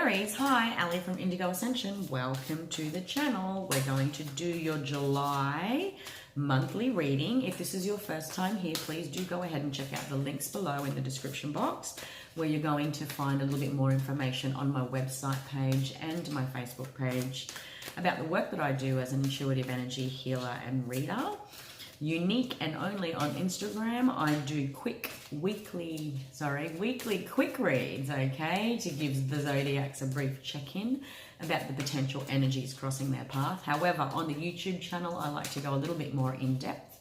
Aries, hi, Ali from Indigo Ascension. Welcome to the channel. We're going to do your July monthly reading. If this is your first time here, please do go ahead and check out the links below in the description box, where you're going to find a little bit more information on my website page and my Facebook page about the work that I do as an intuitive energy healer and reader. Unique and only on Instagram, I do weekly quick reads, okay, to give the zodiacs a brief check-in about the potential energies crossing their path. However, on the YouTube channel, I like to go a little bit more in depth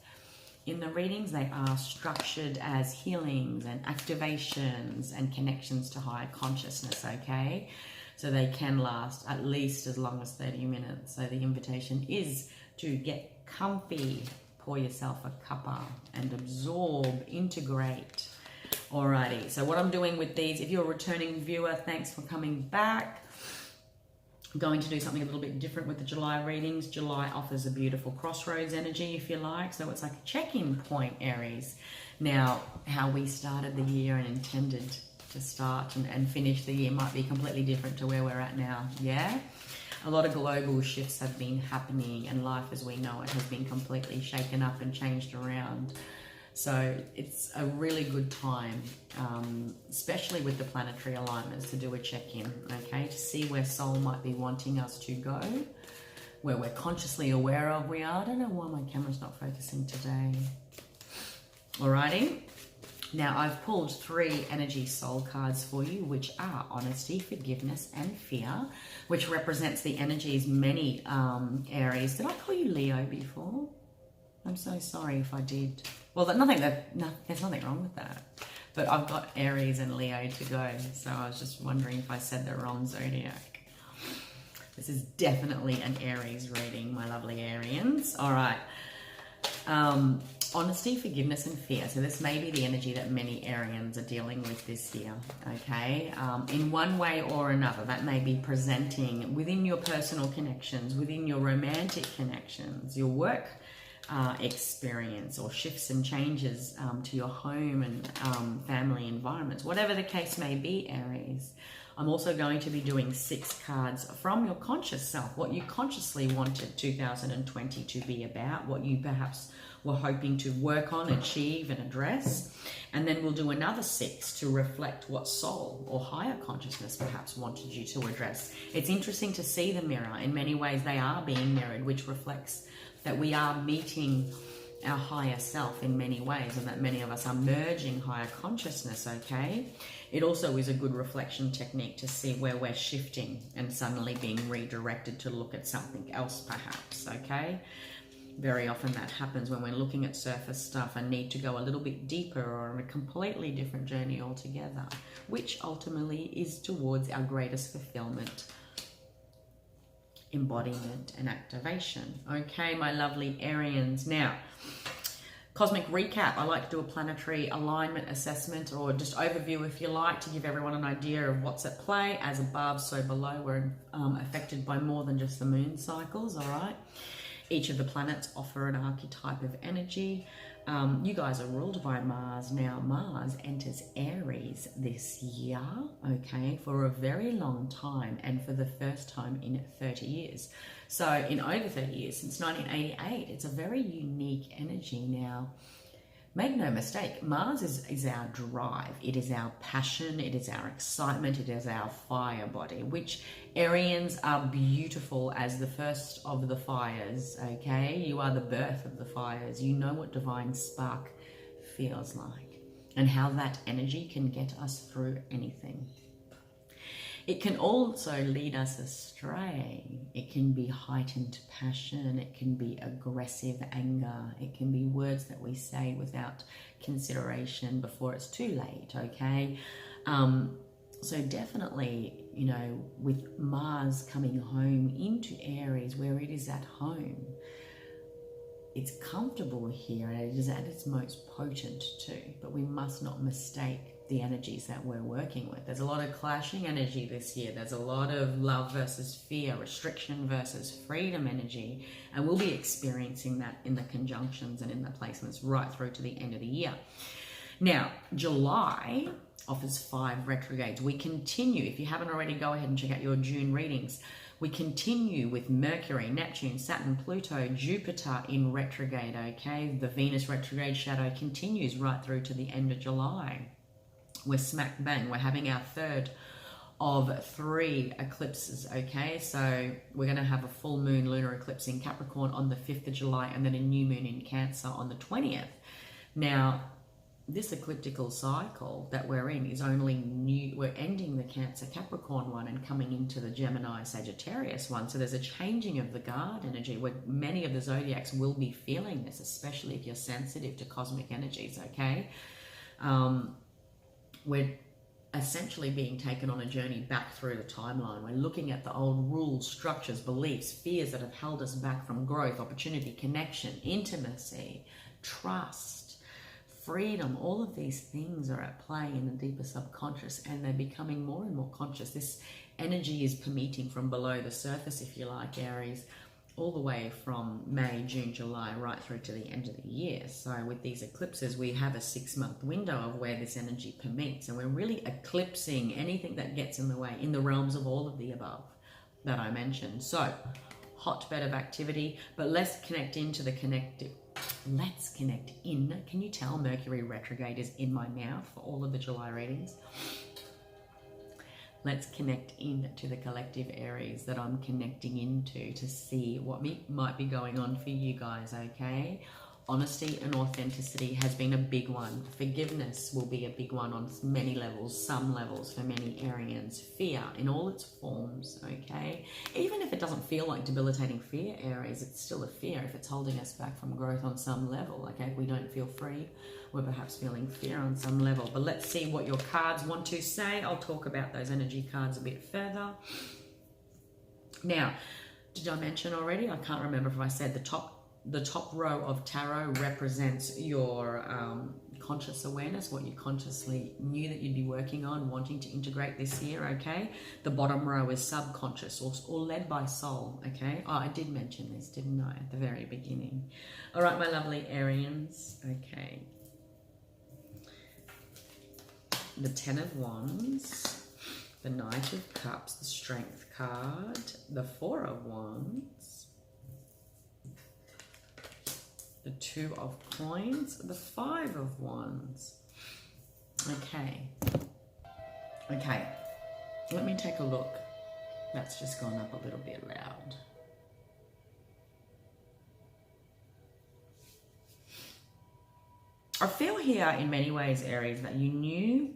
in the readings. They are structured as healings and activations and connections to higher consciousness, okay? So they can last at least as long as 30 minutes. So the invitation is to get comfy, pour yourself a cuppa and absorb, integrate. Alrighty, so what I'm doing with these, if you're a returning viewer, thanks for coming back. I'm going to do something a little bit different with the July readings. July offers a beautiful crossroads energy, if you like. So it's like a check-in point, Aries. Now, how we started the year and intended to start and finish the year might be completely different to where we're at now, yeah? A lot of global shifts have been happening, and life as we know it has been completely shaken up and changed around. So it's a really good time, especially with the planetary alignments, to do a check-in, okay, to see where soul might be wanting us to go, where we're consciously aware of we are. I don't know why my camera's not focusing today. Alrighty. Now, I've pulled 3 energy soul cards for you, which are honesty, forgiveness, and fear, which represents the energies many Aries. Did I call you Leo before? I'm so sorry if I did. Well, there's nothing wrong with that. But I've got Aries and Leo to go, so I was just wondering if I said the wrong zodiac. This is definitely an Aries reading, my lovely Arians. All right. Honesty, forgiveness, and fear. So this may be the energy that many Arians are dealing with this year, okay? In one way or another, that may be presenting within your personal connections, within your romantic connections, your work experience, or shifts and changes to your home and family environments. Whatever the case may be, Aries, I'm also going to be doing 6 cards from your conscious self, what you consciously wanted 2020 to be about, what you perhaps were hoping to work on, achieve, and address. And then we'll do another 6 to reflect what soul or higher consciousness perhaps wanted you to address. It's interesting to see the mirror. In many ways, they are being mirrored, which reflects that we are meeting our higher self in many ways, and that many of us are merging higher consciousness, okay? It also is a good reflection technique to see where we're shifting and suddenly being redirected to look at something else perhaps, okay? Very often that happens when we're looking at surface stuff and need to go a little bit deeper or on a completely different journey altogether, which ultimately is towards our greatest fulfillment, embodiment, and activation. Okay, my lovely Arians. Now, cosmic recap. I like to do a planetary alignment assessment, or just overview if you like, to give everyone an idea of what's at play. As above, so below. We're affected by more than just the moon cycles, all right? Each of the planets offer an archetype of energy. You guys are ruled by Mars. Now, Mars enters Aries this year, okay, for a very long time, and for the first time in 30 years. So in over 30 years, since 1988, it's a very unique energy. Now, make no mistake, Mars is our drive, it is our passion, it is our excitement, it is our fire body, which Arians are beautiful as the first of the fires, okay? You are the birth of the fires. You know what divine spark feels like and how that energy can get us through anything. It can also lead us astray. It can be heightened passion. It can be aggressive anger. It can be words that we say without consideration before it's too late, okay? So definitely, you know, with Mars coming home into Aries, where it is at home, it's comfortable here and it is at its most potent too. But we must not mistake the energies that we're working with. There's a lot of clashing energy this year. There's a lot of love versus fear, restriction versus freedom energy, and we'll be experiencing that in the conjunctions and in the placements right through to the end of the year. Now, July offers 5 retrogrades. We continue, if you haven't already, go ahead and check out your June readings. We continue with Mercury, Neptune, Saturn, Pluto, Jupiter in retrograde, okay? The Venus retrograde shadow continues right through to the end of July. We're smack bang. We're having our third of 3 eclipses, okay? So we're going to have a full moon lunar eclipse in Capricorn on the 5th of July and then a new moon in Cancer on the 20th. Now, this ecliptical cycle that we're in is only new. We're ending the Cancer Capricorn one and coming into the Gemini Sagittarius one. So there's a changing of the guard energy where many of the zodiacs will be feeling this, especially if you're sensitive to cosmic energies, okay? We're essentially being taken on a journey back through the timeline. We're looking at the old rules, structures, beliefs, fears that have held us back from growth, opportunity, connection, intimacy, trust, freedom. All of these things are at play in the deeper subconscious, and they're becoming more and more conscious. This energy is permeating from below the surface, if you like, Aries, all the way from May, June, July, right through to the end of the year. So with these eclipses, we have a 6-month window of where this energy permeates, and we're really eclipsing anything that gets in the way in the realms of all of the above that I mentioned. So hotbed of activity, but let's connect into the connective. Let's connect in. Can you tell Mercury retrograde is in my mouth for all of the July readings? Let's connect in to the collective Aries that I'm connecting into to see what might be going on for you guys, okay? Honesty and authenticity has been a big one. Forgiveness will be a big one on many levels, some levels for many Arians. Fear in all its forms, okay? Even if it doesn't feel like debilitating fear, Aries, it's still a fear if it's holding us back from growth on some level, okay? If we don't feel free, we're perhaps feeling fear on some level. But let's see what your cards want to say. I'll talk about those energy cards a bit further. Now, did I mention already? I can't remember if I said the top row of tarot represents your conscious awareness, what you consciously knew that you'd be working on, wanting to integrate this year, okay? The bottom row is subconscious or led by soul, okay? Oh, I did mention this, didn't I, at the very beginning? All right, my lovely Arians, okay. The 10 of Wands, the Knight of Cups, the Strength card, the 4 of Wands, the 2 of Coins, the 5 of Wands. Okay. Okay. Let me take a look. That's just gone up a little bit loud. I feel here in many ways, Aries, that you knew.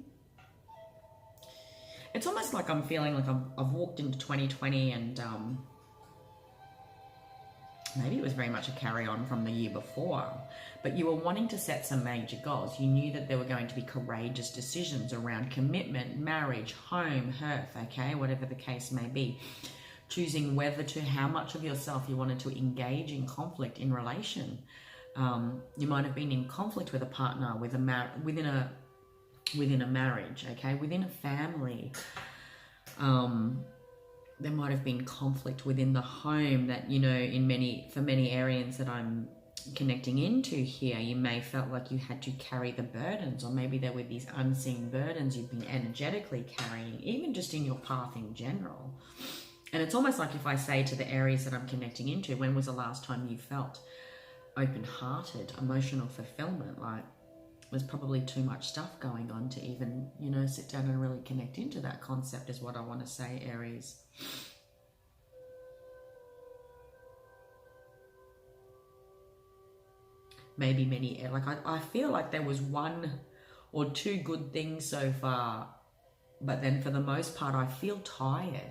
It's almost like I'm feeling like I've walked into 2020 and maybe it was very much a carry-on from the year before, but you were wanting to set some major goals. You knew that there were going to be courageous decisions around commitment, marriage, home, hearth, okay, whatever the case may be. Choosing whether to, how much of yourself you wanted to engage in conflict in relation. You might have been in conflict with a partner, within a marriage, okay, within a family. There might have been conflict within the home that, you know, for many Arians that I'm connecting into here, you may felt like you had to carry the burdens, or maybe there were these unseen burdens you've been energetically carrying, even just in your path in general. And it's almost like if I say to the Aries that I'm connecting into, when was the last time you felt open-hearted, emotional fulfillment? Like, there's probably too much stuff going on to even, you know, sit down and really connect into that concept, is what I want to say, Aries. Maybe many, like I feel like there was 1 or 2 good things so far, but then for the most part I feel tired,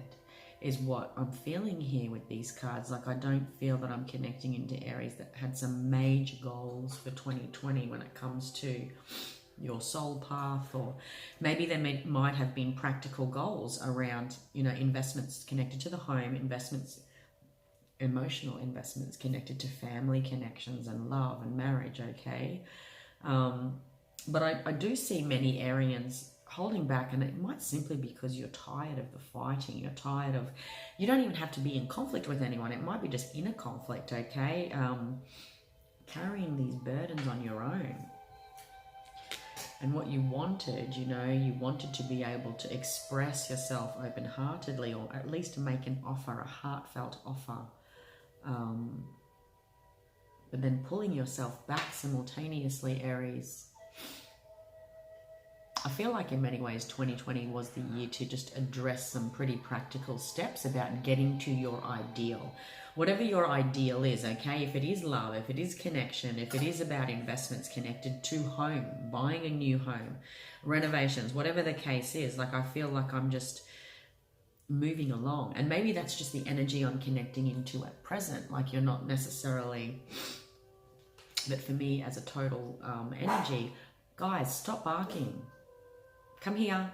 is what I'm feeling here with these cards. Like, I don't feel that I'm connecting into Aries that had some major goals for 2020 when it comes to your soul path, or maybe there might have been practical goals around, you know, investments connected to the home, investments, emotional investments connected to family connections and love and marriage, okay? But I do see many Arians holding back, and it might simply be because you're tired of the fighting. You're tired of, you don't even have to be in conflict with anyone. It might be just inner conflict, okay? Carrying these burdens on your own. And what you wanted, you know, you wanted to be able to express yourself open-heartedly, or at least to make an offer, a heartfelt offer. But then pulling yourself back simultaneously, Aries. I feel like in many ways 2020 was the year to just address some pretty practical steps about getting to your ideal. Whatever your ideal is, okay? If it is love, if it is connection, if it is about investments connected to home, buying a new home, renovations, whatever the case is, like I feel like I'm just moving along. And maybe that's just the energy I'm connecting into at present. Like you're not necessarily, but for me as a total energy, guys, stop barking. Come here.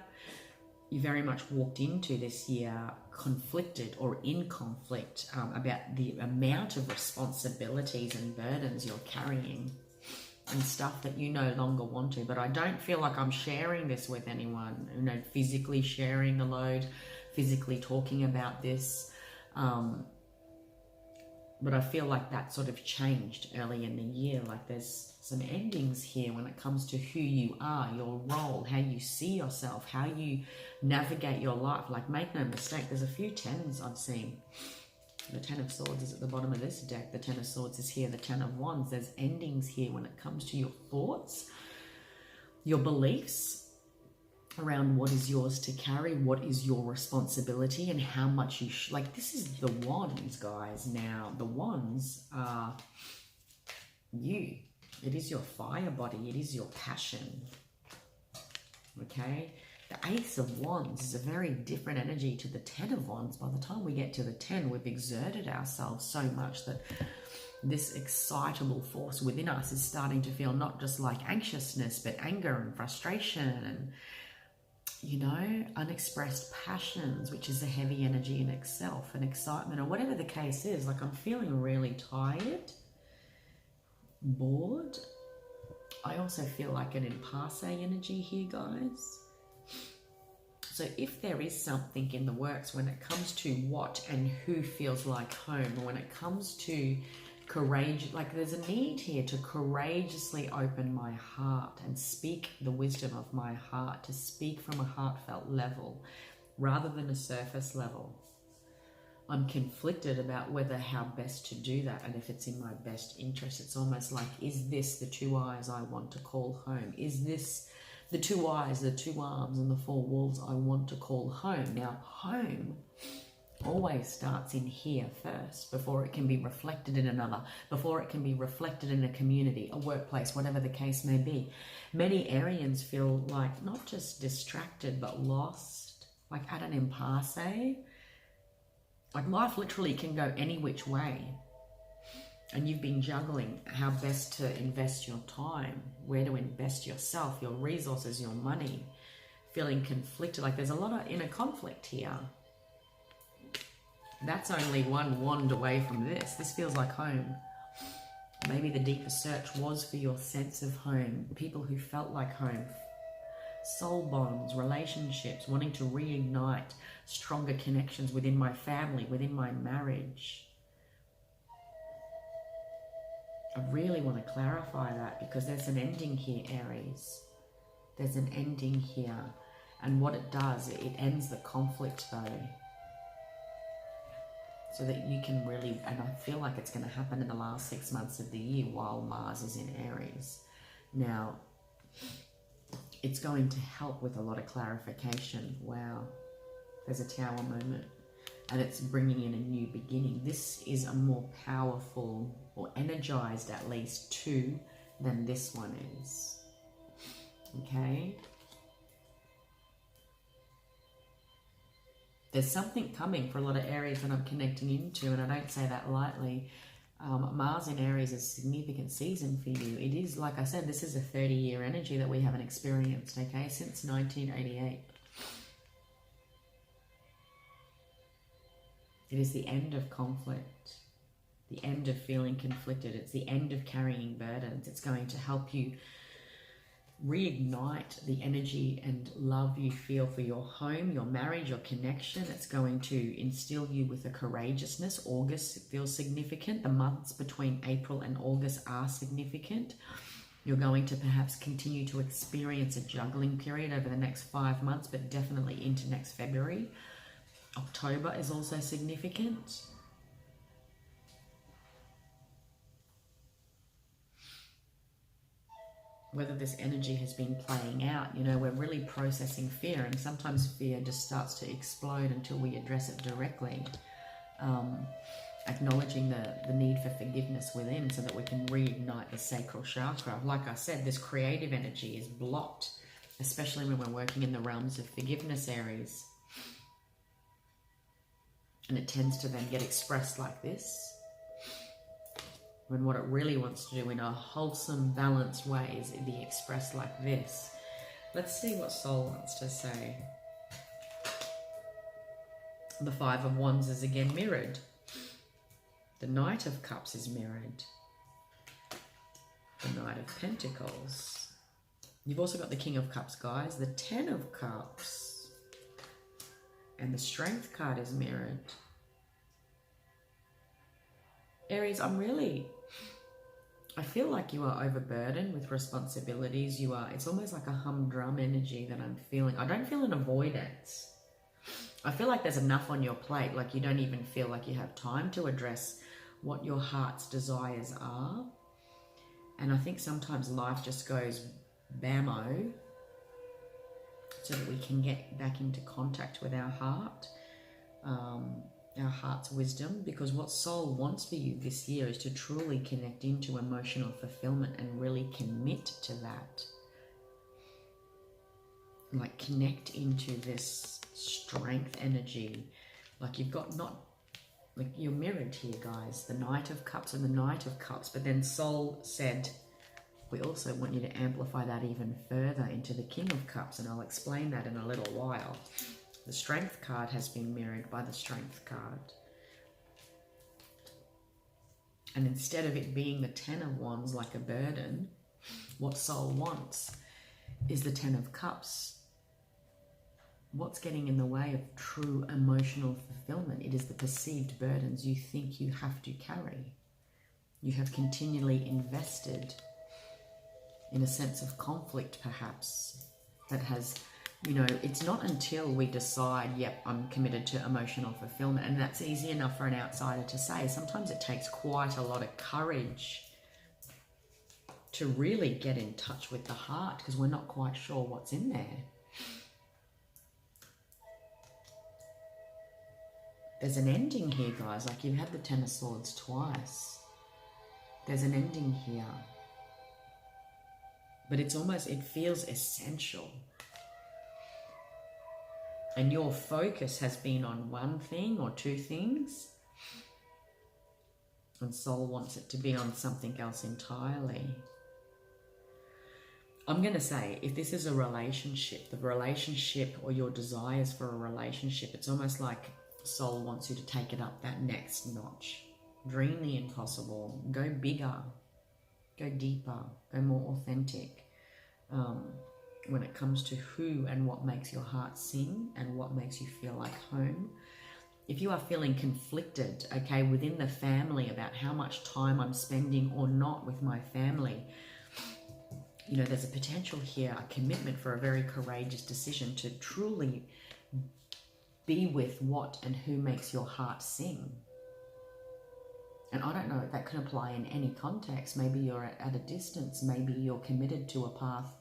You very much walked into this year conflicted or in conflict about the amount of responsibilities and burdens you're carrying and stuff that you no longer want to. But I don't feel like I'm sharing this with anyone, you know, physically sharing the load, physically talking about this. But I feel like that sort of changed early in the year. Like there's some endings here when it comes to who you are, your role, how you see yourself, how you navigate your life. Like make no mistake, there's a few tens I've seen. The Ten of Swords is at the bottom of this deck. The Ten of Swords is here. The Ten of Wands. There's endings here when it comes to your thoughts, your beliefs around what is yours to carry, what is your responsibility, and how much you like this is the Wands, guys. Now the Wands are you. It is your fire body, it is your passion. Okay, the Ace of Wands is a very different energy to the Ten of Wands. By the time we get to the 10, we've exerted ourselves so much that this excitable force within us is starting to feel not just like anxiousness, but anger and frustration and, you know, unexpressed passions, which is a heavy energy in itself, and excitement, or whatever the case is. Like I'm feeling really tired, bored. I also feel like an impasse energy here, guys. So if there is something in the works when it comes to what and who feels like home, or when it comes to courage, like there's a need here to courageously open my heart and speak the wisdom of my heart, to speak from a heartfelt level rather than a surface level. I'm conflicted about how best to do that and if it's in my best interest. It's almost like, is this the two eyes I want to call home? Is this the two eyes, the two arms and the four walls I want to call home? Now, home always starts in here first before it can be reflected in another, before it can be reflected in a community, a workplace, whatever the case may be. Many Arians feel like not just distracted, but lost, like at an impasse. Like life literally can go any which way. And you've been juggling how best to invest your time, where to invest yourself, your resources, your money, feeling conflicted. Like there's a lot of inner conflict here. That's only one wand away from this. This feels like home. Maybe the deeper search was for your sense of home, people who felt like home, soul bonds, relationships, wanting to reignite stronger connections within my family, within my marriage. I really want to clarify that because there's an ending here, Aries. There's an ending here. And what it does, it ends the conflict though. So that you can really, and I feel like it's going to happen in the last 6 months of the year while Mars is in Aries. Now, it's going to help with a lot of clarification. Wow, there's a Tower moment. And it's bringing in a new beginning. This is a more powerful, or energized at least, two than this one is. Okay? There's something coming for a lot of Aries that I'm connecting into, and I don't say that lightly. Mars in Aries is a significant season for you. It is, like I said, this is a 30-year energy that we haven't experienced, okay, since 1988. It is the end of conflict, the end of feeling conflicted. It's the end of carrying burdens. It's going to help you reignite the energy and love you feel for your home, your marriage, your connection. It's going to instill you with a courageousness. August feels significant. The months between April and August are significant. You're going to perhaps continue to experience a juggling period over the next 5 months, but definitely into next February. October is also significant. Whether this energy has been playing out, you know, we're really processing fear, and sometimes fear just starts to explode until we address it directly. Acknowledging the need for forgiveness within so that we can reignite the sacral chakra. Like I said, this creative energy is blocked, especially when we're working in the realms of forgiveness areas. And it tends to then get expressed like this, when what it really wants to do in a wholesome, balanced way is be expressed like this. Let's see what Soul wants to say. The Five of Wands is again mirrored. The Knight of Cups is mirrored. The Knight of Pentacles. You've also got the King of Cups, guys. The Ten of Cups. And the Strength card is mirrored. Aries, I feel like you are overburdened with responsibilities. It's almost like a humdrum energy that I'm feeling. I don't feel an avoidance. I feel like there's enough on your plate, like you don't even feel like you have time to address what your heart's desires are. And I think sometimes life just goes bammo so that we can get back into contact with our heart, our heart's wisdom, because what Soul wants for you this year is to truly connect into emotional fulfillment and really commit to that. Like connect into this strength energy. Like you've got like you're mirrored here, guys. The Knight of Cups and the Knight of Cups. But then Soul said, we also want you to amplify that even further into the King of Cups. And I'll explain that in a little while. The Strength card has been mirrored by the Strength card. And instead of it being the Ten of Wands like a burden, what Soul wants is the Ten of Cups. What's getting in the way of true emotional fulfillment? It is the perceived burdens you think you have to carry. You have continually invested in a sense of conflict, perhaps, that has, you know, it's not until we decide, yep, I'm committed to emotional fulfillment, and that's easy enough for an outsider to say. Sometimes it takes quite a lot of courage to really get in touch with the heart, because we're not quite sure what's in there. There's an ending here, guys. Like you've had the Ten of Swords twice. There's an ending here. But it's almost, it feels essential. And your focus has been on one thing or two things. And Soul wants it to be on something else entirely. I'm going to say, if this is a relationship, the relationship or your desires for a relationship, it's almost like Soul wants you to take it up that next notch. Dream the impossible. Go bigger. Go deeper. Go more authentic. When it comes to who and what makes your heart sing and what makes you feel like home. If you are feeling conflicted, okay, within the family about how much time I'm spending or not with my family, you know, there's a potential here, a commitment for a very courageous decision to truly be with what and who makes your heart sing. And I don't know if that can apply in any context. Maybe you're at a distance. Maybe you're committed to a path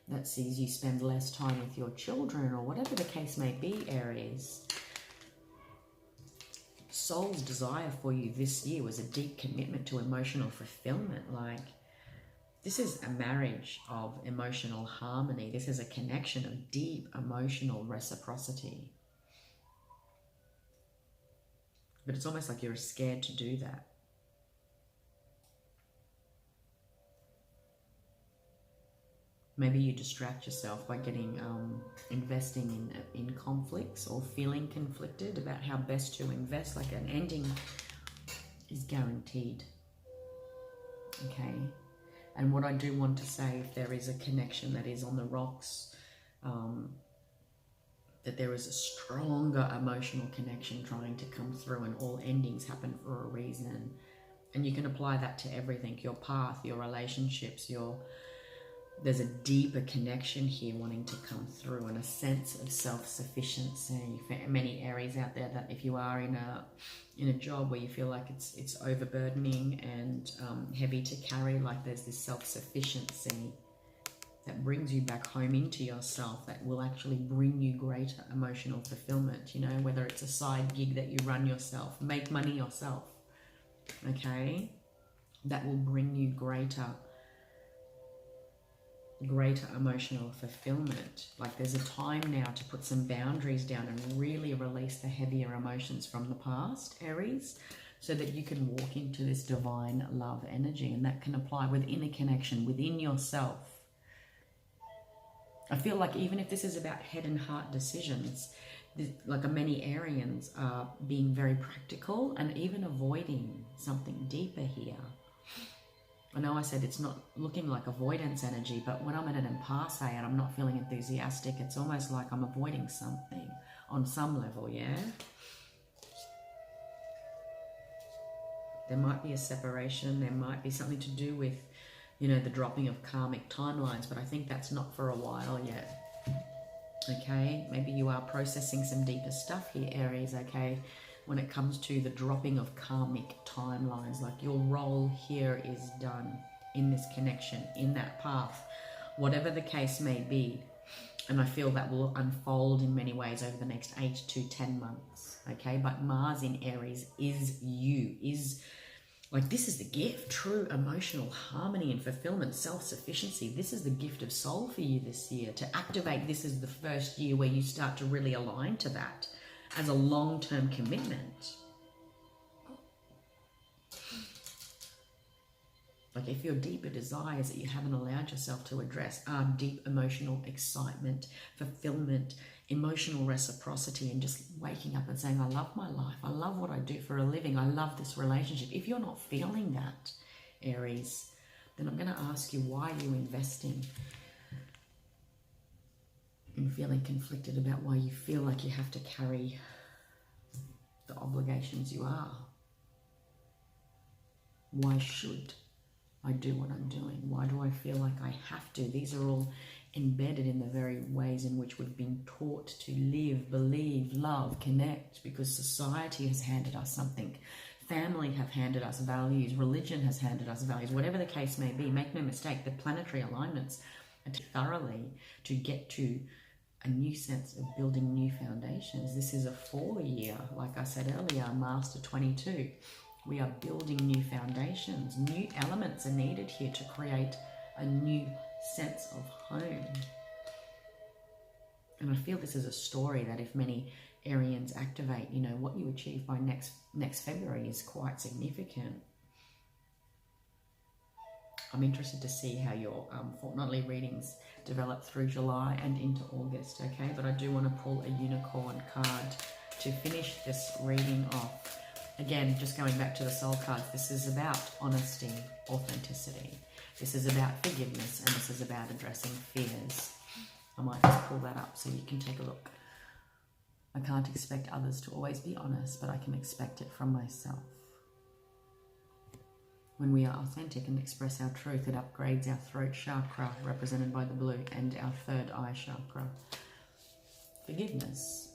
that sees you spend less time with your children, or whatever the case may be, Aries. Soul's desire for you this year was a deep commitment to emotional fulfillment. Like, this is a marriage of emotional harmony. This is a connection of deep emotional reciprocity. But it's almost like you're scared to do that. Maybe you distract yourself by getting investing in conflicts or feeling conflicted about how best to invest. Like an ending is guaranteed. Okay. And what I do want to say, if there is a connection that is on the rocks, that there is a stronger emotional connection trying to come through, and all endings happen for a reason. And you can apply that to everything, your path, your relationships, your there's a deeper connection here wanting to come through, and a sense of self-sufficiency for many Aries out there. That if you are in a job where you feel like it's overburdening and heavy to carry, like there's this self-sufficiency that brings you back home into yourself, that will actually bring you greater emotional fulfillment, you know, whether it's a side gig that you run yourself, make money yourself, okay, that will bring you greater emotional fulfillment. Like there's a time now to put some boundaries down and really release the heavier emotions from the past, Aries, so that you can walk into this divine love energy, and that can apply within a connection, within yourself. I feel like even if this is about head and heart decisions, like many Arians are being very practical and even avoiding something deeper here. I know I said it's not looking like avoidance energy, but when I'm at an impasse and I'm not feeling enthusiastic, it's almost like I'm avoiding something on some level, yeah? There might be a separation, there might be something to do with, you know, the dropping of karmic timelines, but I think that's not for a while yet. Okay, maybe you are processing some deeper stuff here, Aries, okay, when it comes to the dropping of karmic timelines. Like your role here is done in this connection, in that path, whatever the case may be. And I feel that will unfold in many ways over the next 8 to 10 months, okay? But Mars in Aries is you, is like, this is the gift, true emotional harmony and fulfillment, self-sufficiency. This is the gift of soul for you this year. To activate this is the first year where you start to really align to that as a long-term commitment. Like if your deeper desires that you haven't allowed yourself to address are deep emotional excitement, fulfillment, emotional reciprocity, and just waking up and saying, I love my life, I love what I do for a living, I love this relationship. If you're not feeling that, Aries, then I'm going to ask you, why are you investing in feeling conflicted about why you feel like you have to carry the obligations you are? Why should I do what I'm doing? Why do I feel like I have to? These are all embedded in the very ways in which we've been taught to live, believe, love, connect, because society has handed us something. Family have handed us values. Religion has handed us values. Whatever the case may be, make no mistake, the planetary alignments are thoroughly to get to a new sense of building new foundations. This is a 4-year, like I said earlier, Master 22. We are building new foundations. New elements are needed here to create a new sense of home. And I feel this is a story that if many Arians activate, you know, what you achieve by next February is quite significant. I'm interested to see how your fortnightly readings develop through July and into August, okay? But I do want to pull a unicorn card to finish this reading off. Again, just going back to the soul cards, this is about honesty, authenticity. This is about forgiveness, and this is about addressing fears. I might just pull that up so you can take a look. I can't expect others to always be honest, but I can expect it from myself. When we are authentic and express our truth, it upgrades our throat chakra, represented by the blue, and our third eye chakra. Forgiveness.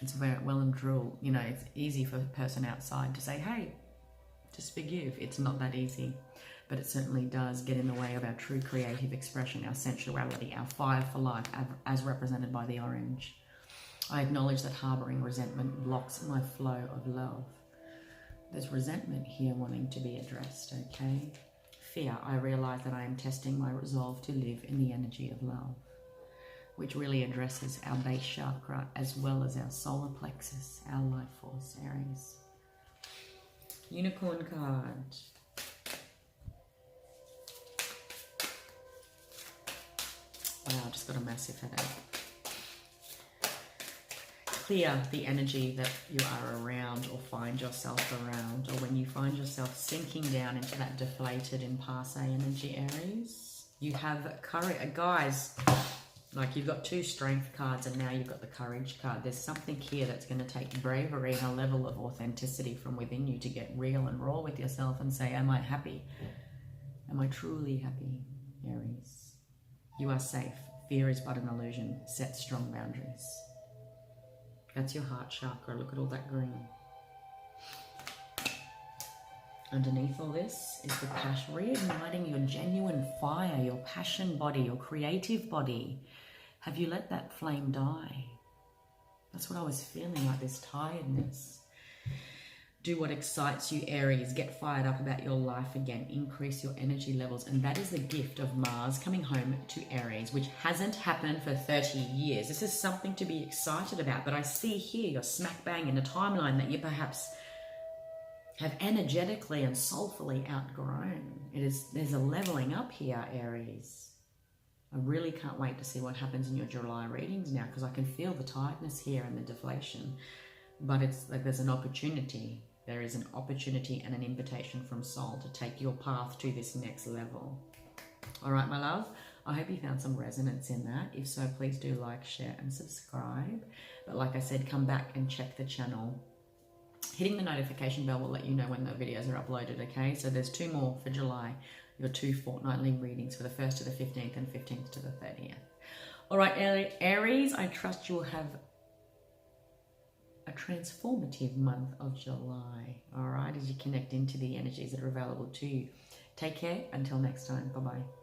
It's very well and true. You know, it's easy for a person outside to say, hey, just forgive. It's not that easy, but it certainly does get in the way of our true creative expression, our sensuality, our fire for life, as represented by the orange. I acknowledge that harboring resentment blocks my flow of love. There's resentment here wanting to be addressed, okay? Fear. I realize that I am testing my resolve to live in the energy of love, which really addresses our base chakra as well as our solar plexus, our life force, Aries. Unicorn card. Wow, I just got a massive headache. Clear the energy that you are around or find yourself around, or when you find yourself sinking down into that deflated impasse energy, Aries. You have courage. Guys, like you've got 2 strength cards and now you've got the courage card. There's something here that's going to take bravery and a level of authenticity from within you to get real and raw with yourself and say, am I happy? Am I truly happy? Aries. You are safe. Fear is but an illusion. Set strong boundaries. That's your heart chakra. Look at all that green. Underneath all this is the passion, reigniting your genuine fire, your passion body, your creative body. Have you let that flame die? That's what I was feeling, like this tiredness. Do what excites you, Aries. Get fired up about your life again. Increase your energy levels. And that is the gift of Mars coming home to Aries, which hasn't happened for 30 years. This is something to be excited about. But I see here you're smack bang in a timeline that you perhaps have energetically and soulfully outgrown. There's a leveling up here, Aries. I really can't wait to see what happens in your July readings now, because I can feel the tiredness here and the deflation. But it's like there's an opportunity. There is an opportunity and an invitation from soul to take your path to this next level. All right, my love. I hope you found some resonance in that. If so, please do like, share, and subscribe. But like I said, come back and check the channel. Hitting the notification bell will let you know when the videos are uploaded, okay? So there's 2 more for July. Your 2 fortnightly readings for the 1st to the 15th and 15th to the 30th. All right, Aries, I trust you will have a transformative month of July, all right, as you connect into the energies that are available to you. Take care. Until next time. Bye-bye.